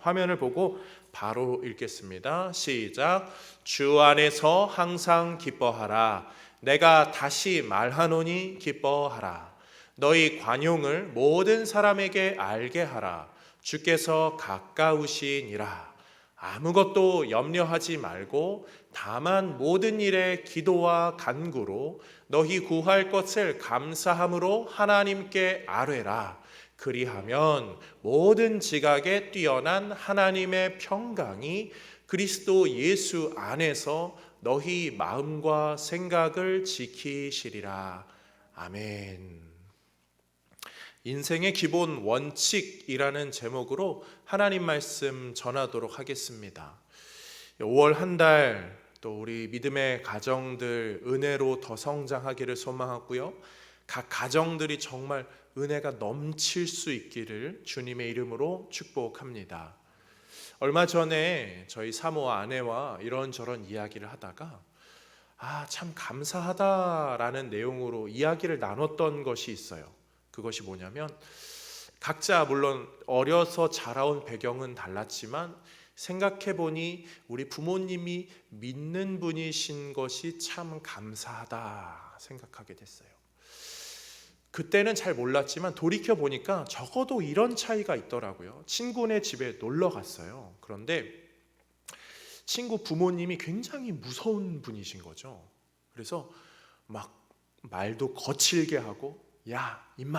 화면을 보고 바로 읽겠습니다. 시작. 주 안에서 항상 기뻐하라. 내가 다시 말하노니 기뻐하라. 너희 관용을 모든 사람에게 알게 하라. 주께서 가까우시니라. 아무것도 염려하지 말고 다만 모든 일에 기도와 간구로 너희 구할 것을 감사함으로 하나님께 아뢰라. 그리하면 모든 지각에 뛰어난 하나님의 평강이 그리스도 예수 안에서 너희 마음과 생각을 지키시리라. 아멘. 인생의 기본 원칙이라는 제목으로 하나님 말씀 전하도록 하겠습니다. 5월 한 달 또 우리 믿음의 가정들 은혜로 더 성장하기를 소망하고요. 각 가정들이 정말 은혜가 넘칠 수 있기를 주님의 이름으로 축복합니다. 얼마 전에 저희 사모와 아내와 이런저런 이야기를 하다가 참 감사하다라는 내용으로 이야기를 나눴던 것이 있어요. 그것이 뭐냐면 각자 물론 어려서 자라온 배경은 달랐지만 생각해보니 우리 부모님이 믿는 분이신 것이 참 감사하다 생각하게 됐어요. 그때는 잘 몰랐지만 돌이켜보니까 적어도 이런 차이가 있더라고요. 친구네 집에 놀러 갔어요. 그런데 친구 부모님이 굉장히 무서운 분이신 거죠. 그래서 막 말도 거칠게 하고 야 임마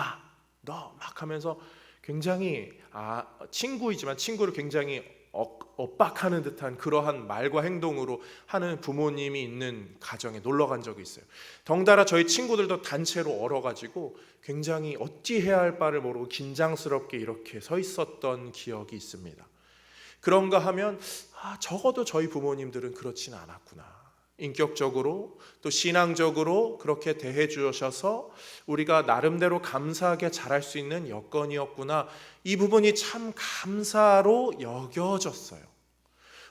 너 막 하면서 굉장히 친구이지만 친구를 굉장히 엇박하는 듯한 그러한 말과 행동으로 하는 부모님이 있는 가정에 놀러 간 적이 있어요. 덩달아 저희 친구들도 단체로 얼어가지고 굉장히 어찌해야 할 바를 모르고 긴장스럽게 이렇게 서 있었던 기억이 있습니다. 그런가 하면 적어도 저희 부모님들은 그렇진 않았구나. 인격적으로 또 신앙적으로 그렇게 대해 주셔서 우리가 나름대로 감사하게 자랄 수 있는 여건이었구나. 이 부분이 참 감사로 여겨졌어요.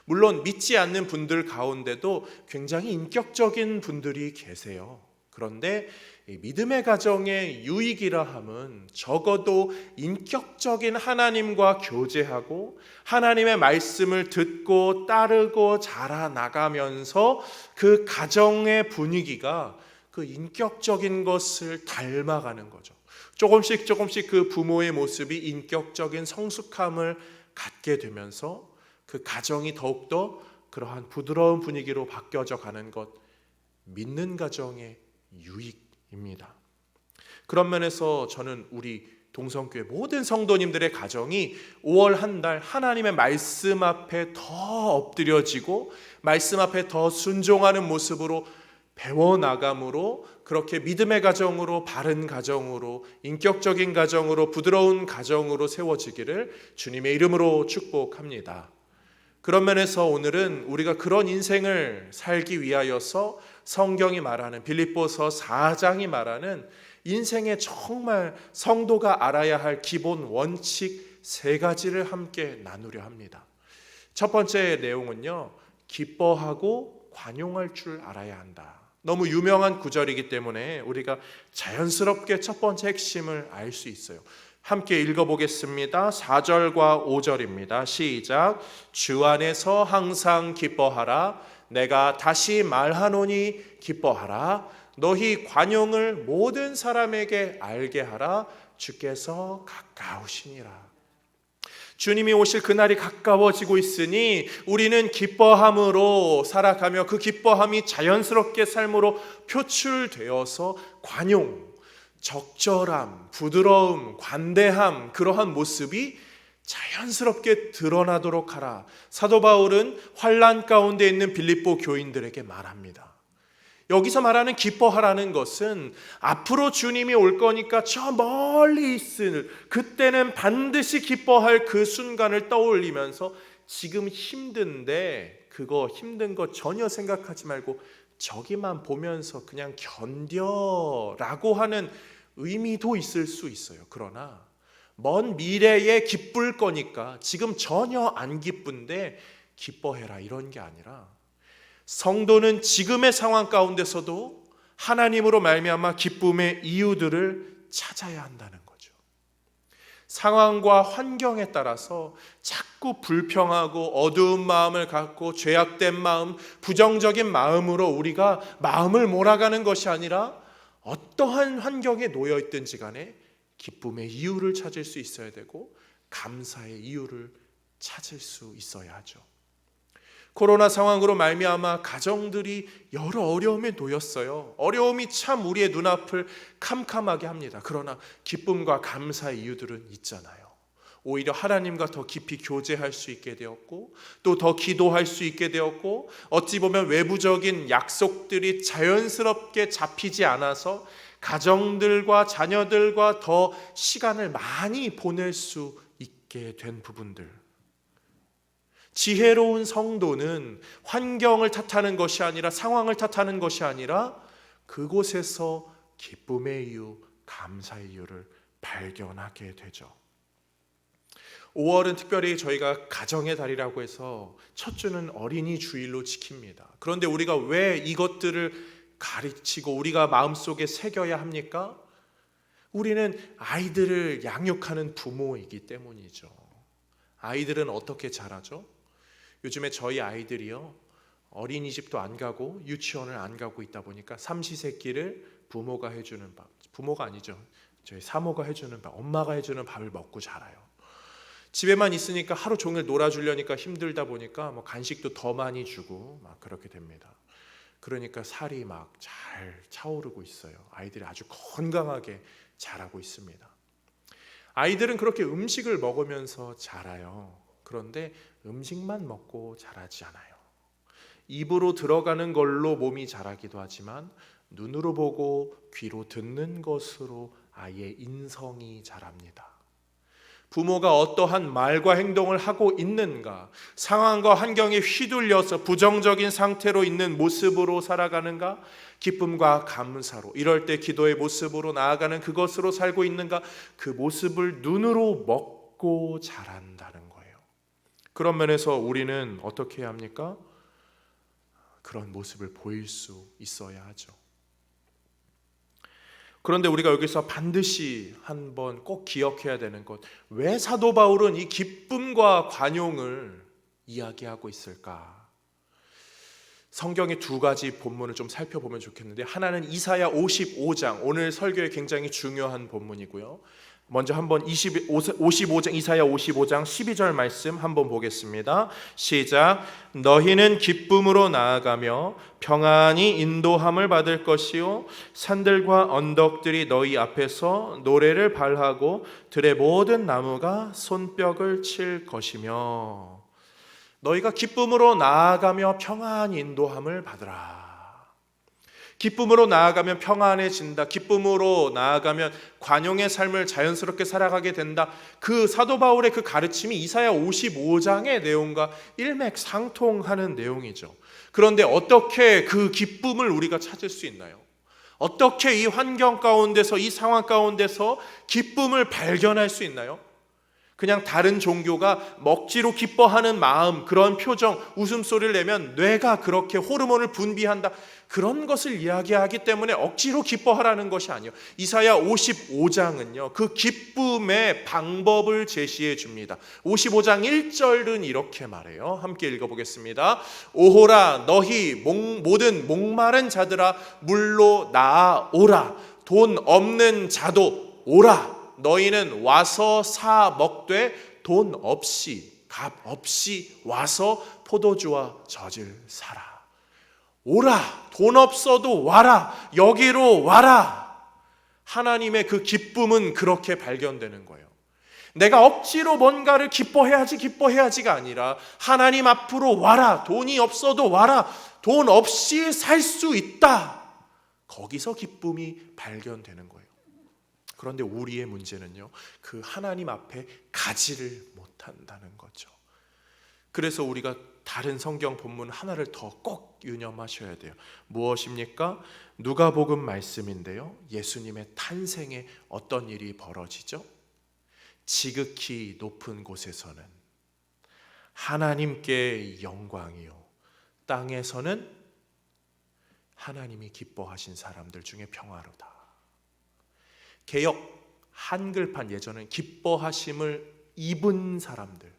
물론 믿지 않는 분들 가운데도 굉장히 인격적인 분들이 계세요. 그런데 믿음의 가정의 유익이라 함은 적어도 인격적인 하나님과 교제하고 하나님의 말씀을 듣고 따르고 자라나가면서 그 가정의 분위기가 그 인격적인 것을 닮아가는 거죠. 조금씩 그 부모의 모습이 인격적인 성숙함을 갖게 되면서 그 가정이 더욱더 그러한 부드러운 분위기로 바뀌어져 가는 것, 믿는 가정의 유익입니다. 그런 면에서 저는 우리 동성교회 모든 성도님들의 가정이 5월 한 달 하나님의 말씀 앞에 더 엎드려지고 말씀 앞에 더 순종하는 모습으로 배워나감으로 그렇게 믿음의 가정으로 바른 가정으로 인격적인 가정으로 부드러운 가정으로 세워지기를 주님의 이름으로 축복합니다. 그런 면에서 오늘은 우리가 그런 인생을 살기 위하여서 성경이 말하는 빌립보서 4장이 말하는 인생의 정말 성도가 알아야 할 기본 원칙 3가지를 함께 나누려 합니다. 첫 번째 내용은요, 기뻐하고 관용할 줄 알아야 한다. 너무 유명한 구절이기 때문에 우리가 자연스럽게 첫 번째 핵심을 알 수 있어요. 함께 읽어보겠습니다. 4절과 5절입니다. 시작. 주 안에서 항상 기뻐하라. 내가 다시 말하노니 기뻐하라. 너희 관용을 모든 사람에게 알게 하라. 주께서 가까우시니라. 주님이 오실 그날이 가까워지고 있으니 우리는 기뻐함으로 살아가며 그 기뻐함이 자연스럽게 삶으로 표출되어서 관용, 적절함, 부드러움, 관대함, 그러한 모습이 자연스럽게 드러나도록 하라. 사도 바울은 환난 가운데 있는 빌립보 교인들에게 말합니다. 여기서 말하는 기뻐하라는 것은 앞으로 주님이 올 거니까 저 멀리 있을 그때는 반드시 기뻐할 그 순간을 떠올리면서 지금 힘든데 그거 힘든 거 전혀 생각하지 말고 저기만 보면서 그냥 견뎌라고 하는 의미도 있을 수 있어요. 그러나 먼 미래에 기쁠 거니까 지금 전혀 안 기쁜데 기뻐해라 이런 게 아니라 성도는 지금의 상황 가운데서도 하나님으로 말미암아 기쁨의 이유들을 찾아야 한다는 거죠. 상황과 환경에 따라서 자꾸 불평하고 어두운 마음을 갖고 죄악된 마음, 부정적인 마음으로 우리가 마음을 몰아가는 것이 아니라 어떠한 환경에 놓여 있든지 간에 기쁨의 이유를 찾을 수 있어야 되고 감사의 이유를 찾을 수 있어야 하죠. 코로나 상황으로 말미암아 가정들이 여러 어려움에 놓였어요. 어려움이 참 우리의 눈앞을 캄캄하게 합니다. 그러나 기쁨과 감사의 이유들은 있잖아요. 오히려 하나님과 더 깊이 교제할 수 있게 되었고 또 더 기도할 수 있게 되었고 어찌 보면 외부적인 약속들이 자연스럽게 잡히지 않아서 가정들과 자녀들과 더 시간을 많이 보낼 수 있게 된 부분들, 지혜로운 성도는 환경을 탓하는 것이 아니라 상황을 탓하는 것이 아니라 그곳에서 기쁨의 이유, 감사의 이유를 발견하게 되죠. 5월은 특별히 저희가 가정의 달이라고 해서 첫 주는 어린이 주일로 지킵니다. 그런데 우리가 왜 이것들을 가르치고 우리가 마음속에 새겨야 합니까? 우리는 아이들을 양육하는 부모이기 때문이죠. 아이들은 어떻게 자라죠? 요즘에 저희 아이들이요, 어린이집도 안 가고 유치원을 안 가고 있다 보니까 삼시세끼를 부모가 해주는 밥, 부모가 아니죠, 저희 사모가 해주는 밥, 엄마가 해주는 밥을 먹고 자라요. 집에만 있으니까 하루 종일 놀아주려니까 힘들다 보니까 뭐 간식도 더 많이 주고 막 그렇게 됩니다. 그러니까 살이 막 잘 차오르고 있어요. 아이들이 아주 건강하게 자라고 있습니다. 아이들은 그렇게 음식을 먹으면서 자라요. 그런데 음식만 먹고 자라지 않아요. 입으로 들어가는 걸로 몸이 자라기도 하지만 눈으로 보고 귀로 듣는 것으로 아이의 인성이 자랍니다. 부모가 어떠한 말과 행동을 하고 있는가, 상황과 환경에 휘둘려서 부정적인 상태로 있는 모습으로 살아가는가, 기쁨과 감사로 이럴 때 기도의 모습으로 나아가는 그것으로 살고 있는가, 그 모습을 눈으로 먹고 자란다는 거예요. 그런 면에서 우리는 어떻게 해야 합니까? 그런 모습을 보일 수 있어야 하죠. 그런데 우리가 여기서 반드시 한번 꼭 기억해야 되는 것, 왜 사도 바울은 이 기쁨과 관용을 이야기하고 있을까? 성경의 두 가지 본문을 좀 살펴보면 좋겠는데, 하나는 이사야 55장, 오늘 설교에 굉장히 중요한 본문이고요. 먼저 한번 55장, 이사야 55장 12절 말씀 한번 보겠습니다. 시작. 너희는 기쁨으로 나아가며 평안히 인도함을 받을 것이요 산들과 언덕들이 너희 앞에서 노래를 발하고 들의 모든 나무가 손뼉을 칠 것이며, 너희가 기쁨으로 나아가며 평안히 인도함을 받으라. 기쁨으로 나아가면 평안해진다. 기쁨으로 나아가면 관용의 삶을 자연스럽게 살아가게 된다. 그 사도 바울의 그 가르침이 이사야 55장의 내용과 일맥상통하는 내용이죠. 그런데 어떻게 그 기쁨을 우리가 찾을 수 있나요? 어떻게 이 환경 가운데서, 이 상황 가운데서 기쁨을 발견할 수 있나요? 그냥 다른 종교가 먹지로 기뻐하는 마음, 그런 표정, 웃음소리를 내면 뇌가 그렇게 호르몬을 분비한다, 그런 것을 이야기하기 때문에 억지로 기뻐하라는 것이 아니에요. 이사야 55장은요 그 기쁨의 방법을 제시해 줍니다. 55장 1절은 이렇게 말해요. 함께 읽어보겠습니다. 오호라 너희 모든 목마른 자들아 물로 나아오라. 돈 없는 자도 오라. 너희는 와서 사 먹되 돈 없이, 값 없이 와서 포도주와 젖을 사라. 오라. 돈 없어도 와라. 여기로 와라. 하나님의 그 기쁨은 그렇게 발견되는 거예요. 내가 억지로 뭔가를 기뻐해야지가 아니라 하나님 앞으로 와라. 돈이 없어도 와라. 돈 없이 살 수 있다. 거기서 기쁨이 발견되는 거예요. 그런데 우리의 문제는요, 그 하나님 앞에 가지를 못한다는 거죠. 그래서 우리가 다른 성경 본문 하나를 더 꼭 유념하셔야 돼요. 무엇입니까? 누가복음 말씀인데요, 예수님의 탄생에 어떤 일이 벌어지죠? 지극히 높은 곳에서는 하나님께 영광이요, 땅에서는 하나님이 기뻐하신 사람들 중에 평화로다. 개역 한글판 예전엔 기뻐하심을 입은 사람들,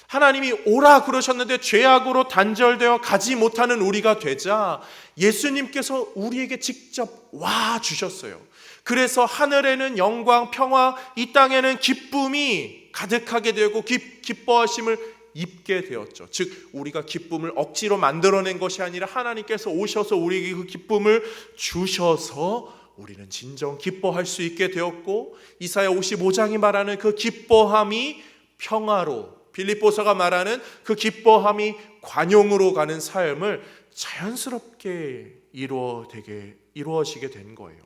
하나님이 오라 그러셨는데 죄악으로 단절되어 가지 못하는 우리가 되자 예수님께서 우리에게 직접 와 주셨어요. 그래서 하늘에는 영광, 평화, 이 땅에는 기쁨이 가득하게 되고 기뻐하심을 입게 되었죠. 즉 우리가 기쁨을 억지로 만들어낸 것이 아니라 하나님께서 오셔서 우리에게 그 기쁨을 주셔서 우리는 진정 기뻐할 수 있게 되었고, 이사야 55장이 말하는 그 기뻐함이 평화로, 빌립보서가 말하는 그 기뻐함이 관용으로 가는 삶을 자연스럽게 이루어지게 된 거예요.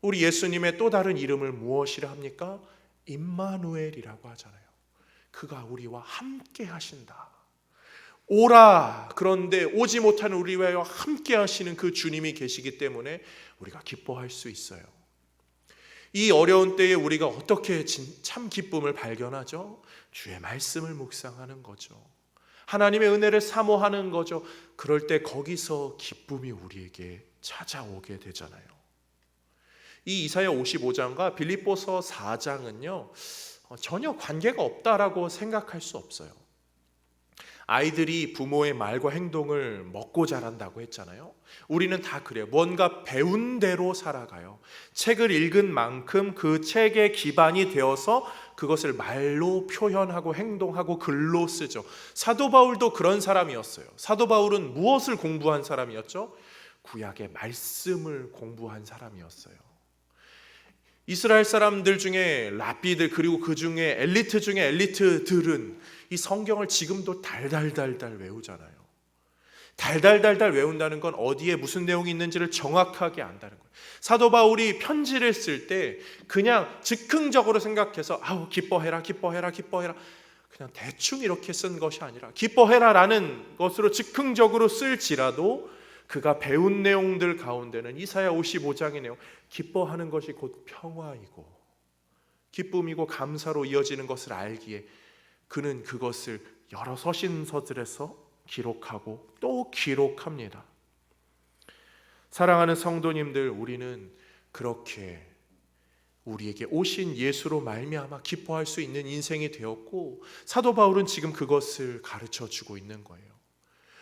우리 예수님의 또 다른 이름을 무엇이라 합니까? 임마누엘이라고 하잖아요. 그가 우리와 함께 하신다. 오라, 그런데 오지 못하는 우리와 함께 하시는 그 주님이 계시기 때문에 우리가 기뻐할 수 있어요. 이 어려운 때에 우리가 어떻게 참 기쁨을 발견하죠? 주의 말씀을 묵상하는 거죠. 하나님의 은혜를 사모하는 거죠. 그럴 때 거기서 기쁨이 우리에게 찾아오게 되잖아요. 이 이사야 55장과 빌립보서 4장은요 전혀 관계가 없다라고 생각할 수 없어요. 아이들이 부모의 말과 행동을 먹고 자란다고 했잖아요. 우리는 다 그래요. 뭔가 배운 대로 살아가요. 책을 읽은 만큼 그 책의 기반이 되어서 그것을 말로 표현하고 행동하고 글로 쓰죠. 사도 바울도 그런 사람이었어요. 사도 바울은 무엇을 공부한 사람이었죠? 구약의 말씀을 공부한 사람이었어요. 이스라엘 사람들 중에 랍비들, 그리고 그 중에 엘리트 중에 엘리트들은 이 성경을 지금도 달달달달 외우잖아요. 달달달달 외운다는 건 어디에 무슨 내용이 있는지를 정확하게 안다는 거예요. 사도 바울이 편지를 쓸 때 그냥 즉흥적으로 생각해서 기뻐해라 기뻐해라 기뻐해라 그냥 대충 이렇게 쓴 것이 아니라, 기뻐해라라는 것으로 즉흥적으로 쓸지라도 그가 배운 내용들 가운데는 이사야 55장의 내용, 기뻐하는 것이 곧 평화이고 기쁨이고 감사로 이어지는 것을 알기에 그는 그것을 여러 서신서들에서 기록하고 또 기록합니다. 사랑하는 성도님들, 우리는 그렇게 우리에게 오신 예수로 말미암아 기뻐할 수 있는 인생이 되었고, 사도 바울은 지금 그것을 가르쳐주고 있는 거예요.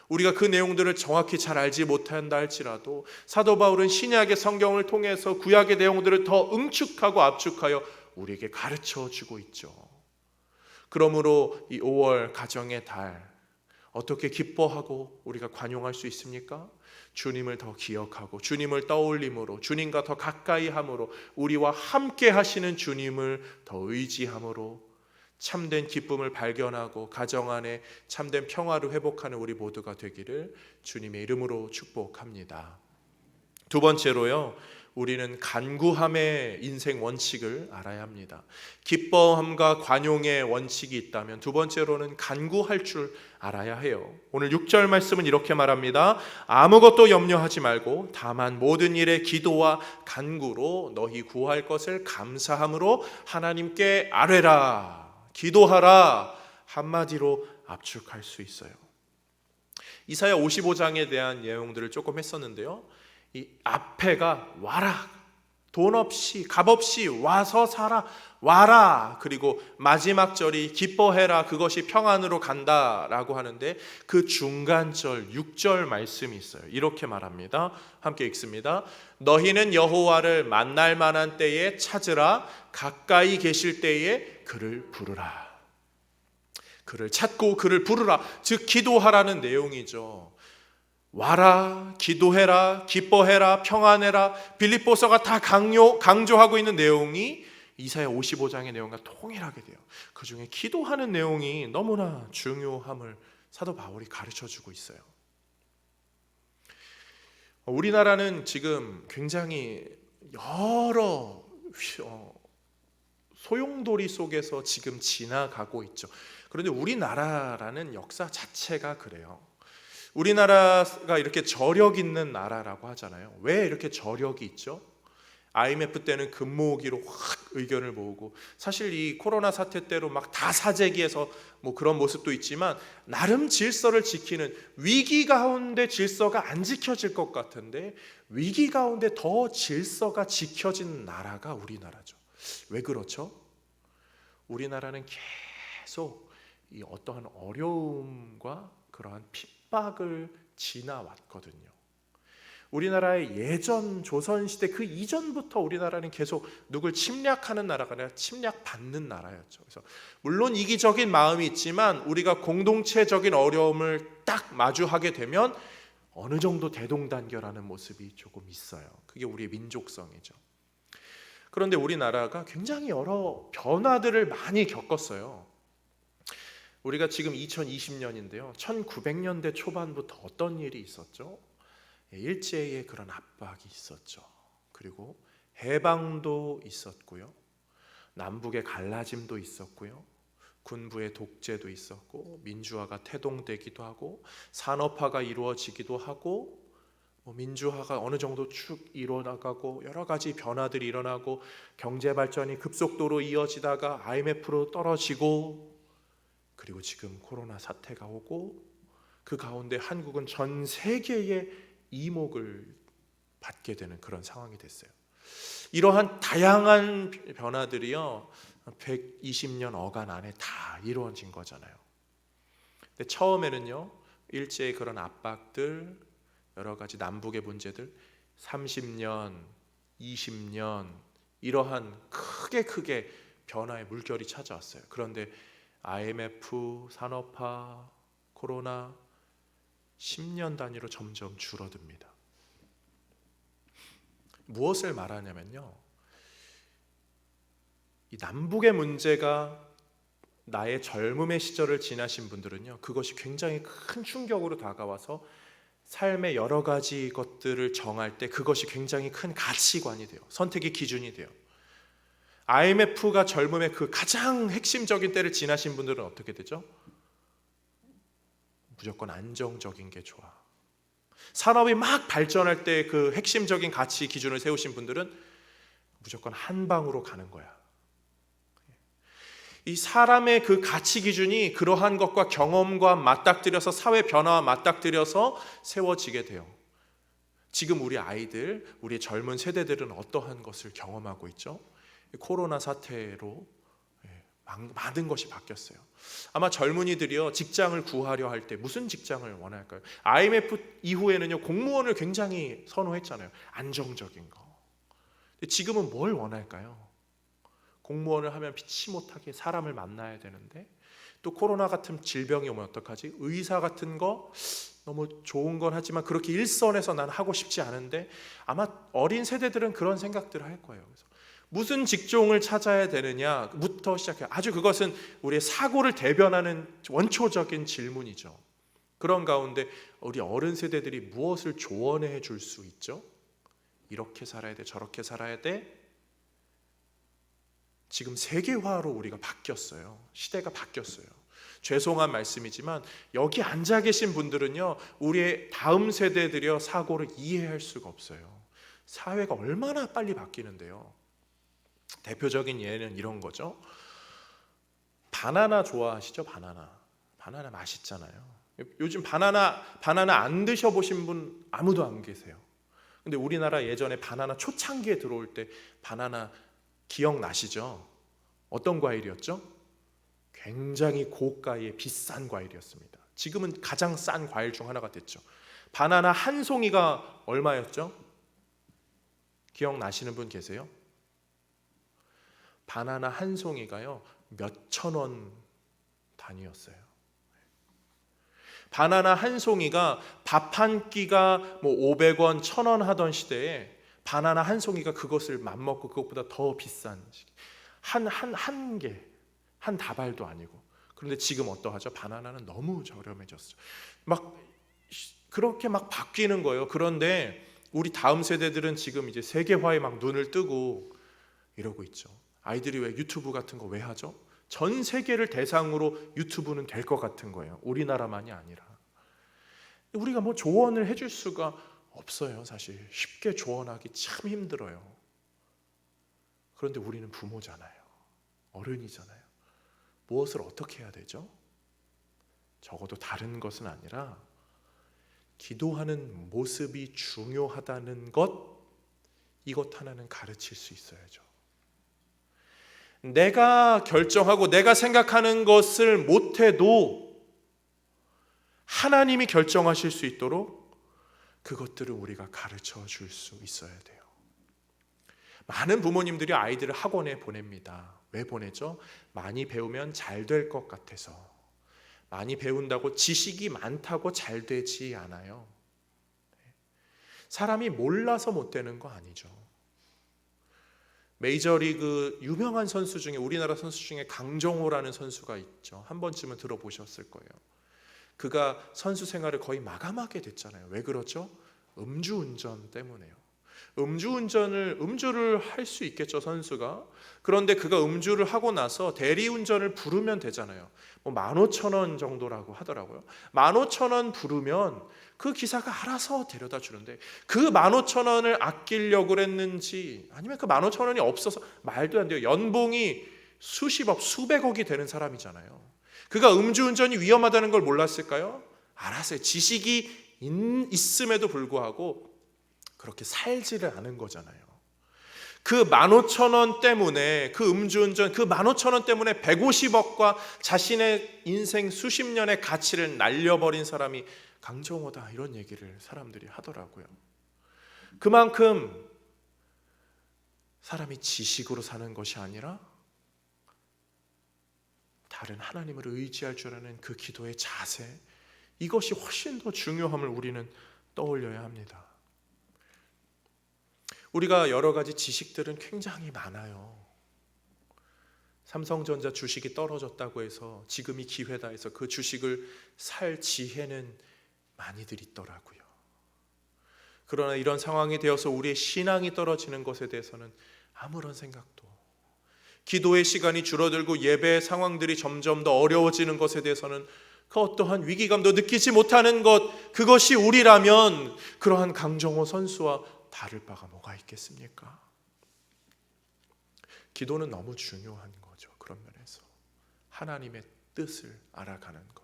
우리가 그 내용들을 정확히 잘 알지 못한다 할지라도 사도 바울은 신약의 성경을 통해서 구약의 내용들을 더 응축하고 압축하여 우리에게 가르쳐주고 있죠. 그러므로 이 5월 가정의 달 어떻게 기뻐하고 우리가 관용할 수 있습니까? 주님을 더 기억하고 주님을 떠올림으로, 주님과 더 가까이 함으로, 우리와 함께 하시는 주님을 더 의지함으로 참된 기쁨을 발견하고 가정 안에 참된 평화를 회복하는 우리 모두가 되기를 주님의 이름으로 축복합니다. 두 번째로요, 우리는 간구함의 인생 원칙을 알아야 합니다. 기뻐함과 관용의 원칙이 있다면 두 번째로는 간구할 줄 알아야 해요. 오늘 6절 말씀은 이렇게 말합니다. 아무것도 염려하지 말고 다만 모든 일에 기도와 간구로 너희 구할 것을 감사함으로 하나님께 아뢰라. 기도하라. 한마디로 압축할 수 있어요. 이사야 55장에 대한 내용들을 조금 했었는데요, 이 앞에가 와라, 돈 없이 값 없이 와서 살아, 와라. 그리고 마지막 절이 기뻐해라, 그것이 평안으로 간다라고 하는데 그 중간절 6절 말씀이 있어요. 이렇게 말합니다. 함께 읽습니다. 너희는 여호와를 만날 만한 때에 찾으라. 가까이 계실 때에 그를 부르라. 그를 찾고 그를 부르라. 즉 기도하라는 내용이죠. 와라, 기도해라, 기뻐해라, 평안해라. 빌립보서가 다 강조하고 있는 내용이 이사야 55장의 내용과 동일하게 돼요. 그 중에 기도하는 내용이 너무나 중요함을 사도 바울이 가르쳐주고 있어요. 우리나라는 지금 굉장히 여러 소용돌이 속에서 지금 지나가고 있죠. 그런데 우리나라라는 역사 자체가 그래요. 우리나라가 이렇게 저력 있는 나라라고 하잖아요. 왜 이렇게 저력이 있죠? IMF 때는 금모으기로 확 의견을 모으고, 사실 이 코로나 사태 때로 막 다 사재기해서 뭐 그런 모습도 있지만 나름 질서를 지키는, 위기 가운데 질서가 안 지켜질 것 같은데 위기 가운데 더 질서가 지켜진 나라가 우리나라죠. 왜 그렇죠? 우리나라는 계속 이 어떠한 어려움과 그러한 핍박을 지나왔거든요. 우리나라의 예전 조선시대 그 이전부터 우리나라는 계속 누굴 침략하는 나라가 아니라 침략받는 나라였죠. 그래서 물론 이기적인 마음이 있지만 우리가 공동체적인 어려움을 딱 마주하게 되면 어느 정도 대동단결하는 모습이 조금 있어요. 그게 우리의 민족성이죠. 그런데 우리나라가 굉장히 여러 변화들을 많이 겪었어요. 우리가 지금 2020년인데요. 1900년대 초반부터 어떤 일이 있었죠? 일제의 그런 압박이 있었죠. 그리고 해방도 있었고요. 남북의 갈라짐도 있었고요. 군부의 독재도 있었고, 민주화가 태동되기도 하고, 산업화가 이루어지기도 하고, 민주화가 어느 정도 쭉 일어나가고, 여러 가지 변화들이 일어나고, 경제 발전이 급속도로 이어지다가 IMF로 떨어지고, 그리고 지금 코로나 사태가 오고, 그 가운데 한국은 전 세계의 이목을 받게 되는 그런 상황이 됐어요. 이러한 다양한 변화들이요 120년 어간 안에 다 이루어진 거잖아요. 근데 처음에는요 일제의 그런 압박들, 여러 가지 남북의 문제들 30년, 20년 이러한 크게 변화의 물결이 찾아왔어요. 그런데 IMF, 산업화, 코로나 10년 단위로 점점 줄어듭니다. 무엇을 말하냐면요, 이 남북의 문제가 나의 젊음의 시절을 지나신 분들은요 그것이 굉장히 큰 충격으로 다가와서 삶의 여러 가지 것들을 정할 때 그것이 굉장히 큰 가치관이 돼요. 선택의 기준이 돼요. IMF가 젊음의 그 가장 핵심적인 때를 지나신 분들은 어떻게 되죠? 무조건 안정적인 게 좋아. 산업이 막 발전할 때 그 핵심적인 가치 기준을 세우신 분들은 무조건 한 방으로 가는 거야. 이 사람의 그 가치 기준이 그러한 것과 경험과 맞닥뜨려서 사회 변화와 맞닥뜨려서 세워지게 돼요. 지금 우리 아이들, 우리 젊은 세대들은 어떠한 것을 경험하고 있죠? 코로나 사태로 많은 것이 바뀌었어요. 아마 젊은이들이요 직장을 구하려 할 때 무슨 직장을 원할까요? IMF 이후에는요 공무원을 굉장히 선호했잖아요. 안정적인 거. 근데 지금은 뭘 원할까요? 공무원을 하면 피치 못하게 사람을 만나야 되는데, 또 코로나 같은 질병이 오면 어떡하지? 의사 같은 거 너무 좋은 건 하지만 그렇게 일선에서 난 하고 싶지 않은데, 아마 어린 세대들은 그런 생각들을 할 거예요. 그래서 무슨 직종을 찾아야 되느냐부터 시작해요. 아주 그것은 우리의 사고를 대변하는 원초적인 질문이죠. 그런 가운데 우리 어른 세대들이 무엇을 조언해 줄 수 있죠? 이렇게 살아야 돼, 저렇게 살아야 돼. 지금 세계화로 우리가 바뀌었어요. 시대가 바뀌었어요. 죄송한 말씀이지만 여기 앉아 계신 분들은요 우리의 다음 세대들의 사고를 이해할 수가 없어요. 사회가 얼마나 빨리 바뀌는데요. 대표적인 예는 이런 거죠. 바나나 좋아하시죠? 바나나 맛있잖아요. 요즘 바나나 안 드셔보신 분 아무도 안 계세요. 근데 우리나라 예전에 바나나 초창기에 들어올 때 바나나 기억나시죠? 어떤 과일이었죠? 굉장히 고가의 비싼 과일이었습니다. 지금은 가장 싼 과일 중 하나가 됐죠. 바나나 한 송이가 얼마였죠? 기억나시는 분 계세요? 바나나 한 송이가요 몇천 원 단위였어요. 바나나 한 송이가 밥 한 끼가 뭐 500원, 1000원 하던 시대에 바나나 한 송이가 그것을 맘먹고 그것보다 더 비싼 한 개, 한 다발도 아니고. 그런데 지금 어떠하죠? 바나나는 너무 저렴해졌어요. 막 그렇게 막 바뀌는 거예요. 그런데 우리 다음 세대들은 지금 이제 세계화에 막 눈을 뜨고 이러고 있죠. 아이들이 왜 유튜브 같은 거 왜 하죠? 전 세계를 대상으로 유튜브는 될 것 같은 거예요. 우리나라만이 아니라. 우리가 뭐 조언을 해줄 수가 없어요. 사실 쉽게 조언하기 참 힘들어요. 그런데 우리는 부모잖아요. 어른이잖아요. 무엇을 어떻게 해야 되죠? 적어도 다른 것은 아니라 기도하는 모습이 중요하다는 것, 이것 하나는 가르칠 수 있어야죠. 내가 결정하고 내가 생각하는 것을 못해도 하나님이 결정하실 수 있도록 그것들을 우리가 가르쳐 줄 수 있어야 돼요. 많은 부모님들이 아이들을 학원에 보냅니다. 왜 보내죠? 많이 배우면 잘 될 것 같아서. 많이 배운다고 지식이 많다고 잘 되지 않아요. 사람이 몰라서 못 되는 거 아니죠. 메이저리그 유명한 선수 중에, 우리나라 선수 중에 강정호라는 선수가 있죠. 한 번쯤은 들어보셨을 거예요. 그가 선수 생활을 거의 마감하게 됐잖아요. 왜 그렇죠? 음주운전 때문에요. 음주를 할 수 있겠죠, 선수가. 그런데 그가 음주를 하고 나서 대리운전을 부르면 되잖아요. 뭐 15,000원 정도라고 하더라고요. 15,000원 부르면 그 기사가 알아서 데려다 주는데, 그 15,000원을 아끼려고 그랬는지 아니면 그 15,000원이 없어서, 말도 안 돼요. 연봉이 수십억, 수백억이 되는 사람이잖아요. 그가 음주운전이 위험하다는 걸 몰랐을까요? 알았어요. 지식이 있음에도 불구하고 그렇게 살지를 않은 거잖아요. 그 15,000원 때문에, 그 음주운전, 그 15,000원 때문에 150억과 자신의 인생 수십 년의 가치를 날려버린 사람이 강정호다, 이런 얘기를 사람들이 하더라고요. 그만큼 사람이 지식으로 사는 것이 아니라 다른 하나님을 의지할 줄 아는 그 기도의 자세, 이것이 훨씬 더 중요함을 우리는 떠올려야 합니다. 우리가 여러 가지 지식들은 굉장히 많아요. 삼성전자 주식이 떨어졌다고 해서 지금이 기회다 해서 그 주식을 살 지혜는 많이들 있더라고요. 그러나 이런 상황이 되어서 우리의 신앙이 떨어지는 것에 대해서는 아무런 생각도, 기도의 시간이 줄어들고 예배의 상황들이 점점 더 어려워지는 것에 대해서는 그 어떠한 위기감도 느끼지 못하는 것, 그것이 우리라면 그러한 강정호 선수와 다를 바가 뭐가 있겠습니까? 기도는 너무 중요한 거죠. 그런 면에서 하나님의 뜻을 알아가는 것.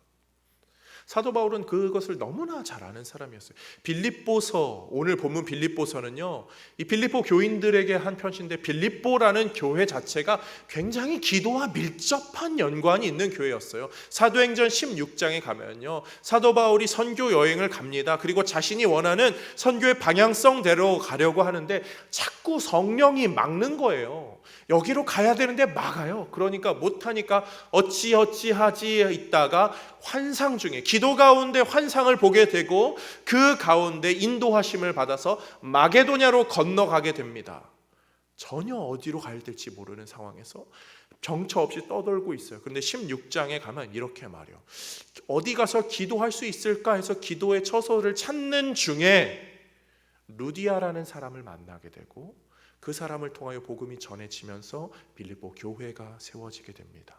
사도 바울은 그것을 너무나 잘 아는 사람이었어요. 빌립보서, 오늘 본문 빌립보서는요, 이 빌립보 교인들에게 한 편지인데, 빌립보라는 교회 자체가 굉장히 기도와 밀접한 연관이 있는 교회였어요. 사도행전 16장에 가면요, 사도 바울이 선교 여행을 갑니다. 그리고 자신이 원하는 선교의 방향성대로 가려고 하는데 자꾸 성령이 막는 거예요. 여기로 가야 되는데 막아요. 그러니까 못하니까 어찌하지 있다가 환상 중에, 기도 가운데 환상을 보게 되고 그 가운데 인도하심을 받아서 마게도냐로 건너가게 됩니다. 전혀 어디로 가야 될지 모르는 상황에서 정처 없이 떠돌고 있어요. 그런데 16장에 가면 이렇게 말해요. 어디 가서 기도할 수 있을까 해서 기도의 처소를 찾는 중에 루디아라는 사람을 만나게 되고, 그 사람을 통하여 복음이 전해지면서 빌립보 교회가 세워지게 됩니다.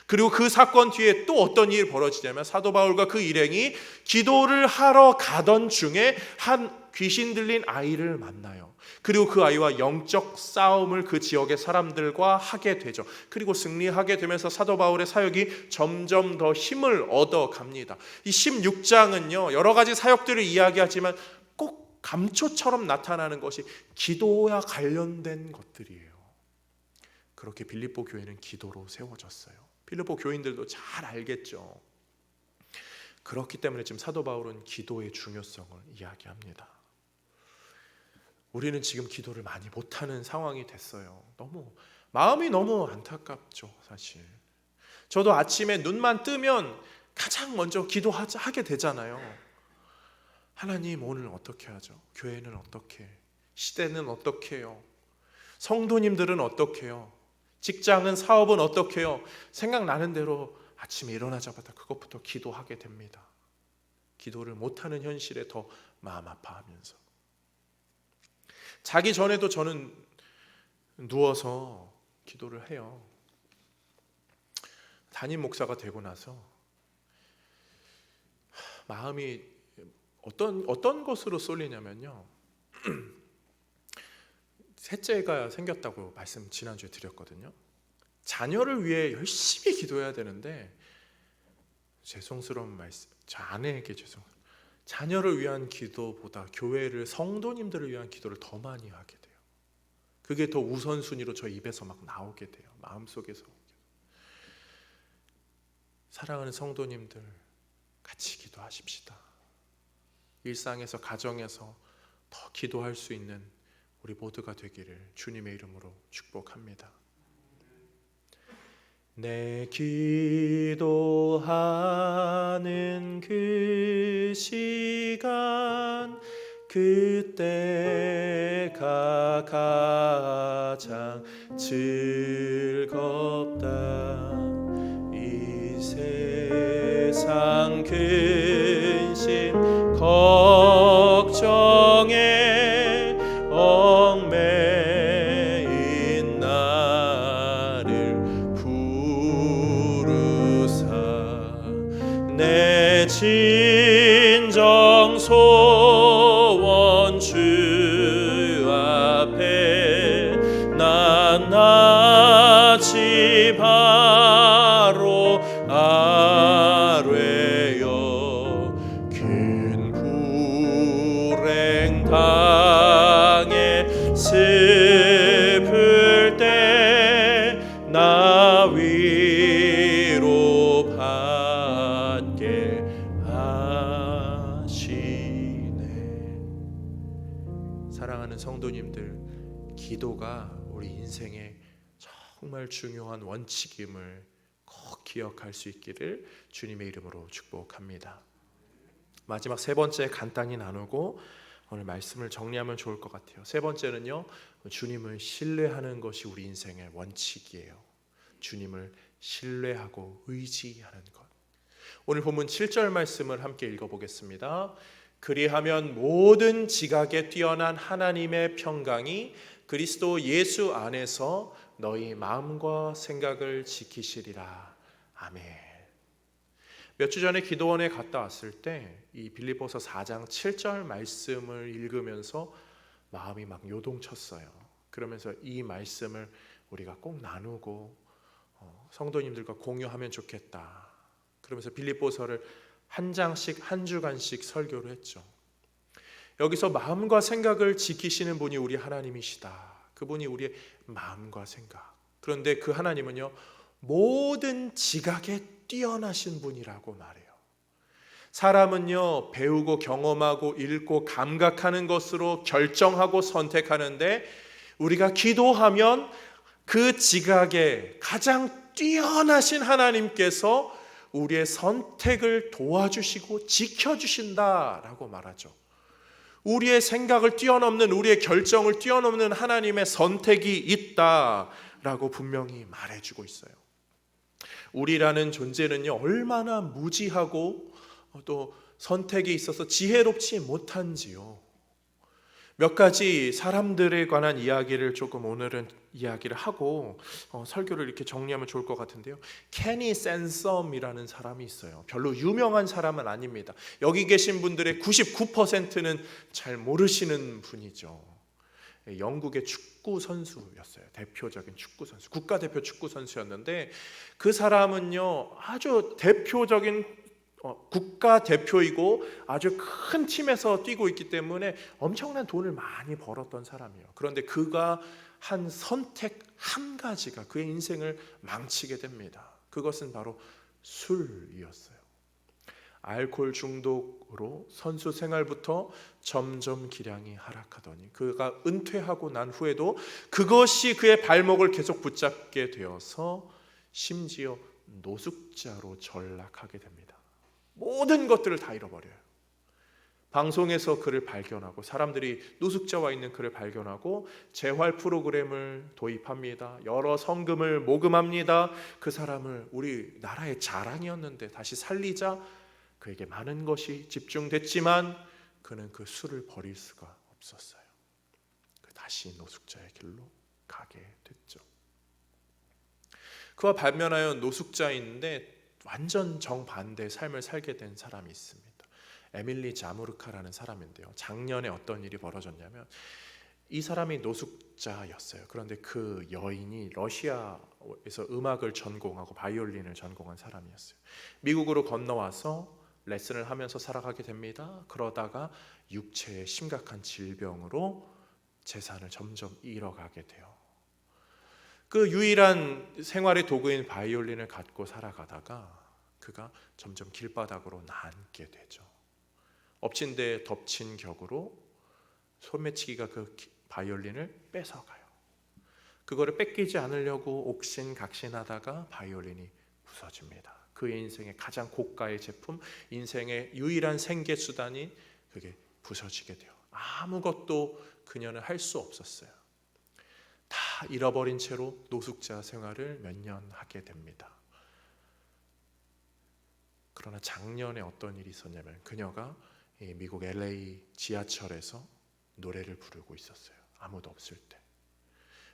그리고 그 사건 뒤에 또 어떤 일이 벌어지냐면, 사도 바울과 그 일행이 기도를 하러 가던 중에 한 귀신 들린 아이를 만나요. 그리고 그 아이와 영적 싸움을 그 지역의 사람들과 하게 되죠. 그리고 승리하게 되면서 사도 바울의 사역이 점점 더 힘을 얻어갑니다. 이 16장은요, 여러 가지 사역들을 이야기하지만 꼭 감초처럼 나타나는 것이 기도와 관련된 것들이에요. 그렇게 빌립보 교회는 기도로 세워졌어요. 빌립보 교인들도 잘 알겠죠. 그렇기 때문에 지금 사도 바울은 기도의 중요성을 이야기합니다. 우리는 지금 기도를 많이 못하는 상황이 됐어요. 마음이 너무 안타깝죠, 사실. 저도 아침에 눈만 뜨면 가장 먼저 기도하게 되잖아요. 하나님, 오늘 어떻게 하죠? 교회는 어떻게? 시대는 어떻게 해요? 성도님들은 어떻게 해요? 직장은, 사업은 어떻게 해요? 생각나는 대로 아침에 일어나자마자 그것부터 기도하게 됩니다. 기도를 못하는 현실에 더 마음 아파하면서. 자기 전에도 저는 누워서 기도를 해요. 담임 목사가 되고 나서 마음이 어떤 것으로 쏠리냐면요, 셋째가 생겼다고 말씀 지난주에 드렸거든요. 자녀를 위해 열심히 기도해야 되는데 죄송스러운 말씀, 저 아내에게 자녀를 위한 기도보다 교회를 성도님들을 위한 기도를 더 많이 하게 돼요. 그게 더 우선순위로 저 입에서 막 나오게 돼요. 마음속에서. 사랑하는 성도님들, 같이 기도하십시다. 일상에서, 가정에서 더 기도할 수 있는 우리 모두가 되기를 주님의 이름으로 축복합니다. 내 기도하는 그 시간, 그때가 가장 즐겁다. 이 세상 근심 걱정에 얽매인 나를 부르사 내 진정 소원 주 앞에 낱낱이 바로 아뢰어 큰 불행 당해 슬플 때 나 위로 받게 하시네. 사랑하는 성도님들, 기도가 우리 인생의 정말 중요한 원칙임을 꼭 기억할 수 있기를 주님의 이름으로 축복합니다. 마지막 세 번째 간단히 나누고 오늘 말씀을 정리하면 좋을 것 같아요. 세 번째는요, 주님을 신뢰하는 것이 우리 인생의 원칙이에요. 주님을 신뢰하고 의지하는 것. 오늘 본문 7절 말씀을 함께 읽어보겠습니다. 그리하면 모든 지각에 뛰어난 하나님의 평강이 그리스도 예수 안에서 너희 마음과 생각을 지키시리라. 아멘. 몇 주 전에 기도원에 갔다 왔을 때 이 빌립보서 4장 7절 말씀을 읽으면서 마음이 막 요동쳤어요. 그러면서 이 말씀을 우리가 꼭 나누고 성도님들과 공유하면 좋겠다. 그러면서 빌립보서를 한 장씩 한 주간씩 설교를 했죠. 여기서 마음과 생각을 지키시는 분이 우리 하나님이시다. 그분이 우리의 마음과 생각. 그런데 그 하나님은요, 모든 지각에 뛰어나신 분이라고 말해요. 사람은요, 배우고 경험하고 읽고 감각하는 것으로 결정하고 선택하는데 우리가 기도하면 그 지각에 가장 뛰어나신 하나님께서 우리의 선택을 도와주시고 지켜주신다라고 말하죠. 우리의 생각을 뛰어넘는, 우리의 결정을 뛰어넘는 하나님의 선택이 있다라고 분명히 말해주고 있어요. 우리라는 존재는요, 얼마나 무지하고 또 선택에 있어서 지혜롭지 못한지요. 몇 가지 사람들에 관한 이야기를 조금 오늘은 이야기를 하고 설교를 이렇게 정리하면 좋을 것 같은데요. 케니 샌섬이라는 사람이 있어요. 별로 유명한 사람은 아닙니다. 여기 계신 분들의 99%는 잘 모르시는 분이죠. 영국의 축구 선수였어요. 대표적인 축구 선수, 국가대표 축구 선수였는데 그 사람은요, 아주 대표적인 국가대표이고 아주 큰 팀에서 뛰고 있기 때문에 엄청난 돈을 많이 벌었던 사람이에요. 그런데 그가 한 선택 한 가지가 그의 인생을 망치게 됩니다. 그것은 바로 술이었어요. 알코올 중독으로 선수 생활부터 점점 기량이 하락하더니 그가 은퇴하고 난 후에도 그것이 그의 발목을 계속 붙잡게 되어서 심지어 노숙자로 전락하게 됩니다. 모든 것들을 다 잃어버려요. 방송에서 그를 발견하고 사람들이 노숙자와 있는 그를 발견하고 재활 프로그램을 도입합니다. 여러 성금을 모금합니다. 그 사람을 우리 나라의 자랑이었는데 다시 살리자. 그에게 많은 것이 집중됐지만 그는 그 술을 버릴 수가 없었어요. 다시 노숙자의 길로 가게 됐죠. 그와 반면하여 노숙자인데 완전 정반대의 삶을 살게 된 사람이 있습니다. 에밀리 자무르카라는 사람인데요. 작년에 어떤 일이 벌어졌냐면 이 사람이 노숙자였어요. 그런데 그 여인이 러시아에서 음악을 전공하고 바이올린을 전공한 사람이었어요. 미국으로 건너와서 레슨을 하면서 살아가게 됩니다. 그러다가 육체의 심각한 질병으로 재산을 점점 잃어가게 돼요. 그 유일한 생활의 도구인 바이올린을 갖고 살아가다가 그가 점점 길바닥으로 낫게 되죠. 엎친 데 덮친 격으로 소매치기가 그 바이올린을 뺏어가요. 그거를 뺏기지 않으려고 옥신각신하다가 바이올린이 부서집니다. 그의 인생의 가장 고가의 제품, 인생의 유일한 생계수단이 그게 부서지게 돼요. 아무것도 그녀는 할 수 없었어요. 다 잃어버린 채로 노숙자 생활을 몇 년 하게 됩니다. 그러나 작년에 어떤 일이 있었냐면 그녀가 미국 LA 지하철에서 노래를 부르고 있었어요. 아무도 없을 때.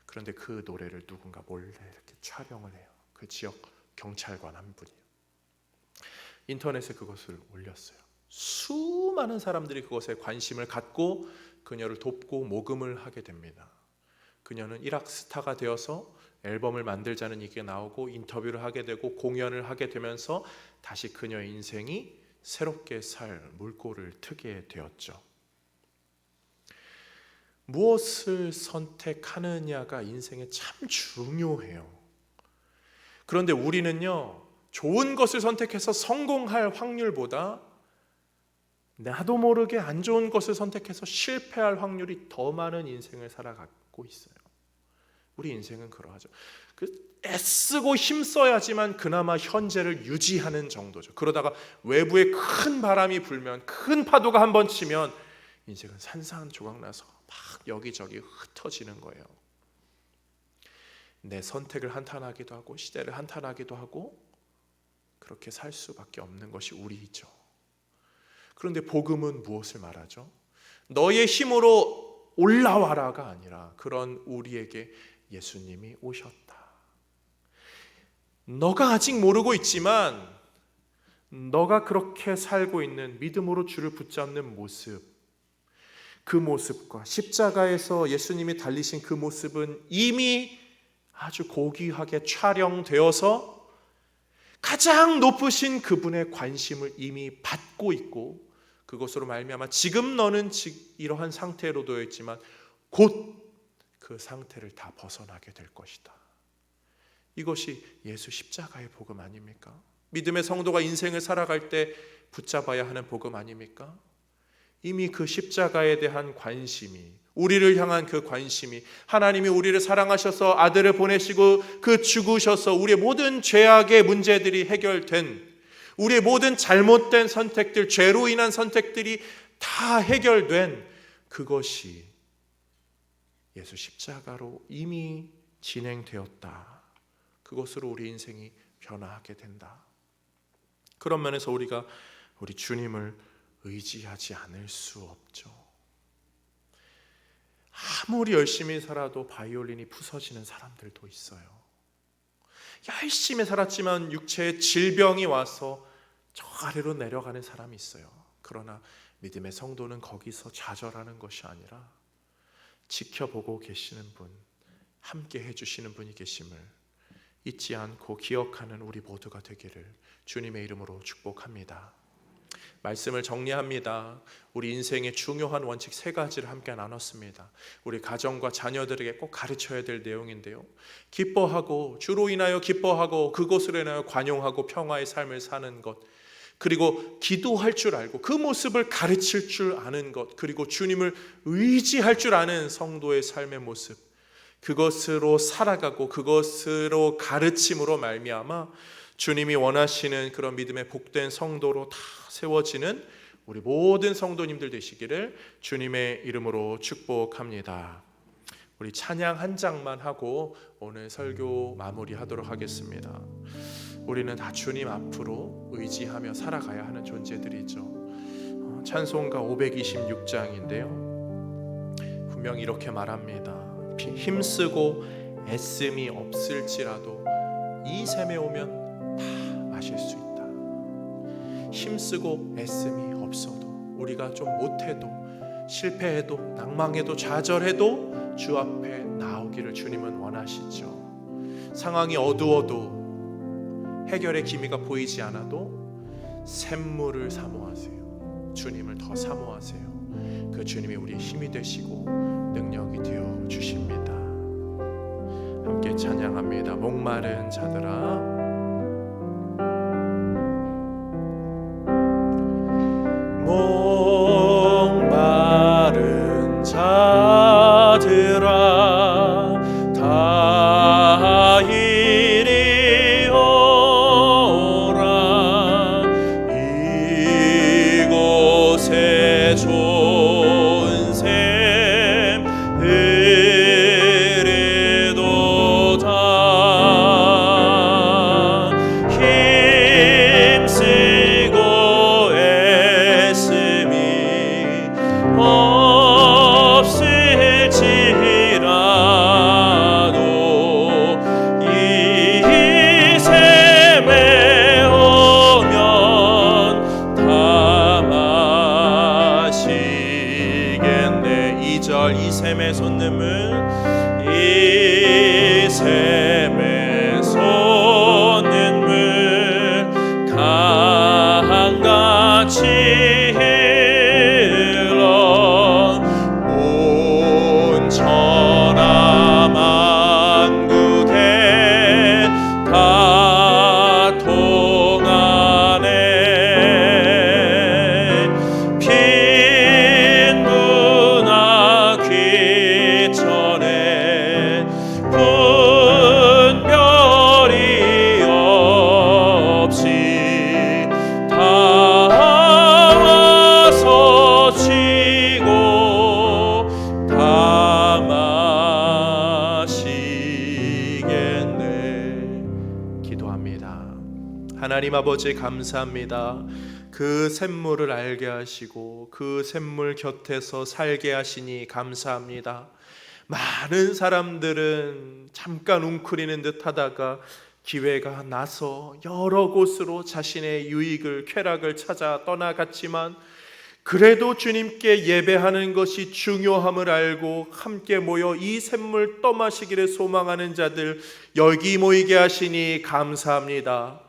그런데 그 노래를 누군가 몰래 이렇게 촬영을 해요. 그 지역 경찰관 한 분이요. 인터넷에 그것을 올렸어요. 수많은 사람들이 그것에 관심을 갖고 그녀를 돕고 모금을 하게 됩니다. 그녀는 일학 스타가 되어서 앨범을 만들자는 얘기가 나오고 인터뷰를 하게 되고 공연을 하게 되면서 다시 그녀의 인생이 새롭게 살 물꼬를 트게 되었죠. 무엇을 선택하느냐가 인생에 참 중요해요. 그런데 우리는요, 좋은 것을 선택해서 성공할 확률보다 나도 모르게 안 좋은 것을 선택해서 실패할 확률이 더 많은 인생을 살아가고 있어요. 우리 인생은 그러하죠. 애쓰고 힘써야지만 그나마 현재를 유지하는 정도죠. 그러다가 외부에 큰 바람이 불면, 큰 파도가 한번 치면 인생은 산산조각나서 막 여기저기 흩어지는 거예요. 내 선택을 한탄하기도 하고 시대를 한탄하기도 하고 그렇게 살 수밖에 없는 것이 우리이죠. 그런데 복음은 무엇을 말하죠? 너의 힘으로 올라와라가 아니라 그런 우리에게 예수님이 오셨다. 너가 아직 모르고 있지만 너가 그렇게 살고 있는 믿음으로 주를 붙잡는 모습, 그 모습과 십자가에서 예수님이 달리신 그 모습은 이미 아주 고귀하게 촬영되어서 가장 높으신 그분의 관심을 이미 받고 있고 그것으로 말미암아 지금 너는 이러한 상태로 되어 있지만 곧 그 상태를 다 벗어나게 될 것이다. 이것이 예수 십자가의 복음 아닙니까? 믿음의 성도가 인생을 살아갈 때 붙잡아야 하는 복음 아닙니까? 이미 그 십자가에 대한 관심이, 우리를 향한 그 관심이, 하나님이 우리를 사랑하셔서 아들을 보내시고 그 죽으셔서 우리의 모든 죄악의 문제들이 해결된, 우리의 모든 잘못된 선택들, 죄로 인한 선택들이 다 해결된 그것이 예수 십자가로 이미 진행되었다. 그것으로 우리 인생이 변화하게 된다. 그런 면에서 우리가 우리 주님을 의지하지 않을 수 없죠. 아무리 열심히 살아도 바이올린이 부서지는 사람들도 있어요. 열심히 살았지만 육체에 질병이 와서 저 아래로 내려가는 사람이 있어요. 그러나 믿음의 성도는 거기서 좌절하는 것이 아니라 지켜보고 계시는 분, 함께 해주시는 분이 계심을 잊지 않고 기억하는 우리 모두가 되기를 주님의 이름으로 축복합니다. 말씀을 정리합니다. 우리 인생의 중요한 원칙 3가지를 함께 나눴습니다. 우리 가정과 자녀들에게 꼭 가르쳐야 될 내용인데요. 기뻐하고, 주로 인하여 기뻐하고 그것으로 인하여 관용하고 평화의 삶을 사는 것, 그리고 기도할 줄 알고 그 모습을 가르칠 줄 아는 것, 그리고 주님을 의지할 줄 아는 성도의 삶의 모습, 그것으로 살아가고 그것으로 가르침으로 말미암아 주님이 원하시는 그런 믿음의 복된 성도로 다 세워지는 우리 모든 성도님들 되시기를 주님의 이름으로 축복합니다. 우리 찬양 한 장만 하고 오늘 설교 마무리하도록 하겠습니다. 우리는 다 주님 앞으로 의지하며 살아가야 하는 존재들이죠. 찬송가 526장인데요. 분명히 이렇게 말합니다. 힘쓰고 애씀이 없을지라도 이 샘에 오면 다 마실 수 있다. 힘쓰고 애씀이 없어도, 우리가 좀 못해도 실패해도 낭망해도 좌절해도 주 앞에 나오기를 주님은 원하시죠. 상황이 어두워도 해결의 기미가 보이지 않아도 샘물을 사모하세요. 주님을 더 사모하세요. 그 주님이 우리의 힘이 되시고 능력이 되어 주십니다. 함께 찬양합니다. 목마른 자들아 목마른 자들아 다 이리 오라 이곳에 좋은 샘 흐르도다 힘쓰고 애쓰미 없을지라도 이 샘에 오면 다 마시겠네. 2절 이 샘의 솟는물 이 샘의 솟는물 강같이 흘러 온 천하 만국에 다 통하네 빈부나 귀천에 분별이 없이 다 와서 치고 다 마시겠네. 기도합니다. 하나님 아버지 감사합니다. 그 샘물을 알게 하시고 그 샘물 곁에서 살게 하시니 감사합니다. 많은 사람들은 잠깐 웅크리는 듯 하다가 기회가 나서 여러 곳으로 자신의 유익을 쾌락을 찾아 떠나갔지만 그래도 주님께 예배하는 것이 중요함을 알고 함께 모여 이 샘물 떠마시기를 소망하는 자들 여기 모이게 하시니 감사합니다.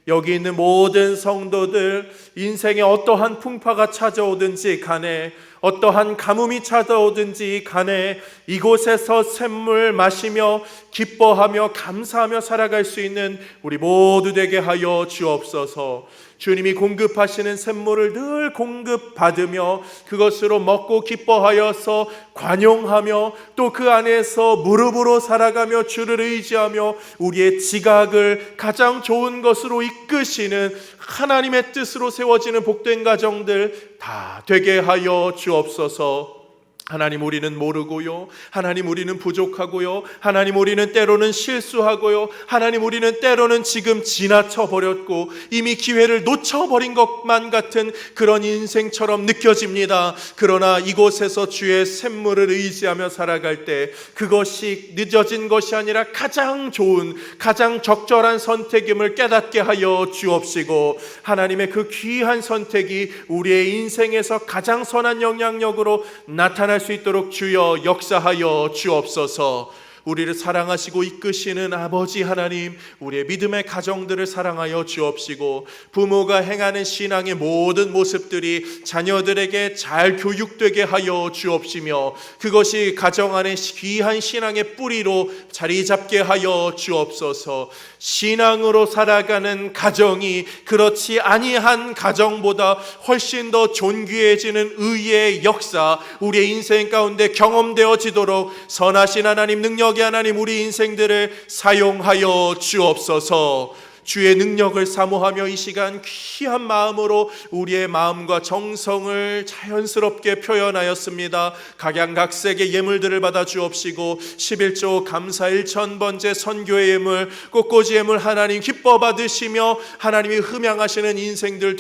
여기 있는 모든 성도들 인생에 어떠한 풍파가 찾아오든지 간에 어떠한 가뭄이 찾아오든지 간에 이곳에서 샘물 마시며 기뻐하며 감사하며 살아갈 수 있는 우리 모두 되게 하여 주옵소서. 주님이 공급하시는 샘물을 늘 공급받으며 그것으로 먹고 기뻐하여서 관용하며 또 그 안에서 무릎으로 살아가며 주를 의지하며 우리의 지각을 가장 좋은 것으로 이끄시는 하나님의 뜻으로 세워지는 복된 가정들 다 되게 하여 주옵소서. 하나님 우리는 모르고요, 하나님 우리는 부족하고요, 하나님 우리는 때로는 실수하고요, 하나님 우리는 때로는 지금 지나쳐 버렸고 이미 기회를 놓쳐버린 것만 같은 그런 인생처럼 느껴집니다. 그러나 이곳에서 주의 샘물을 의지하며 살아갈 때 그것이 늦어진 것이 아니라 가장 좋은 가장 적절한 선택임을 깨닫게 하여 주옵시고 하나님의 그 귀한 선택이 우리의 인생에서 가장 선한 영향력으로 나타날 수 있도록 주여 역사하여 주옵소서. 우리를 사랑하시고 이끄시는 아버지 하나님, 우리의 믿음의 가정들을 사랑하여 주옵시고 부모가 행하는 신앙의 모든 모습들이 자녀들에게 잘 교육되게 하여 주옵시며 그것이 가정 안에 귀한 신앙의 뿌리로 자리 잡게 하여 주옵소서. 신앙으로 살아가는 가정이 그렇지 아니한 가정보다 훨씬 더 존귀해지는 의의 역사 우리의 인생 가운데 경험되어지도록 선하신 하나님, 능력의 하나님, 우리 인생들을 사용하여 주옵소서. 주의 능력을 사모하며 이 시간 귀한 마음으로 우리의 마음과 정성을 자연스럽게 표현하였습니다. 각양각색의 예물들을 받아 주옵시고 11조 감사 1,000번째 선교의 예물, 꽃꽂이 예물 하나님 기뻐 받으시며 하나님이 흠양하시는 인생들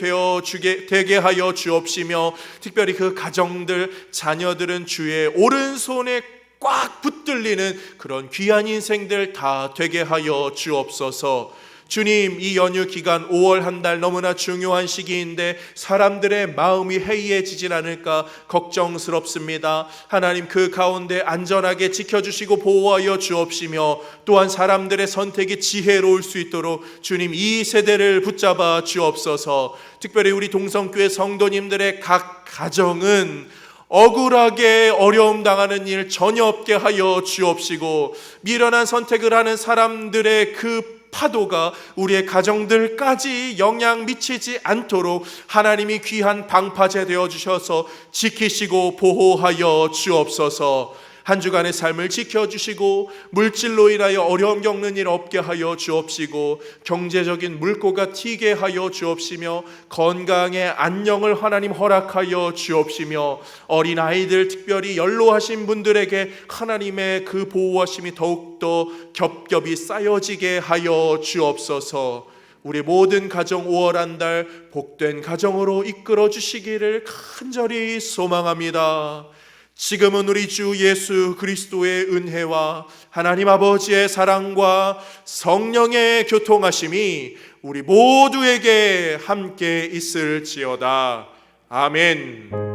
되게 하여 주옵시며 특별히 그 가정들, 자녀들은 주의 오른손에 꽉 붙들리는 그런 귀한 인생들 다 되게 하여 주옵소서. 주님, 이 연휴 기간 5월 한 달 너무나 중요한 시기인데 사람들의 마음이 해이해지질 않을까 걱정스럽습니다. 하나님, 그 가운데 안전하게 지켜주시고 보호하여 주옵시며 또한 사람들의 선택이 지혜로울 수 있도록 주님, 이 세대를 붙잡아 주옵소서. 특별히 우리 동성교회 성도님들의 각 가정은 억울하게 어려움 당하는 일 전혀 없게 하여 주옵시고, 미련한 선택을 하는 사람들의 그 파도가 우리의 가정들까지 영향 미치지 않도록 하나님이 귀한 방파제 되어 주셔서 지키시고 보호하여 주옵소서. 한 주간의 삶을 지켜주시고 물질로 인하여 어려움 겪는 일 없게 하여 주옵시고, 경제적인 물꼬가 튀게 하여 주옵시며 건강의 안녕을 하나님 허락하여 주옵시며, 어린아이들 특별히 연로하신 분들에게 하나님의 그 보호하심이 더욱더 겹겹이 쌓여지게 하여 주옵소서. 우리 모든 가정 5월 한 달 복된 가정으로 이끌어 주시기를 간절히 소망합니다. 지금은 우리 주 예수 그리스도의 은혜와 하나님 아버지의 사랑과 성령의 교통하심이 우리 모두에게 함께 있을지어다. 아멘.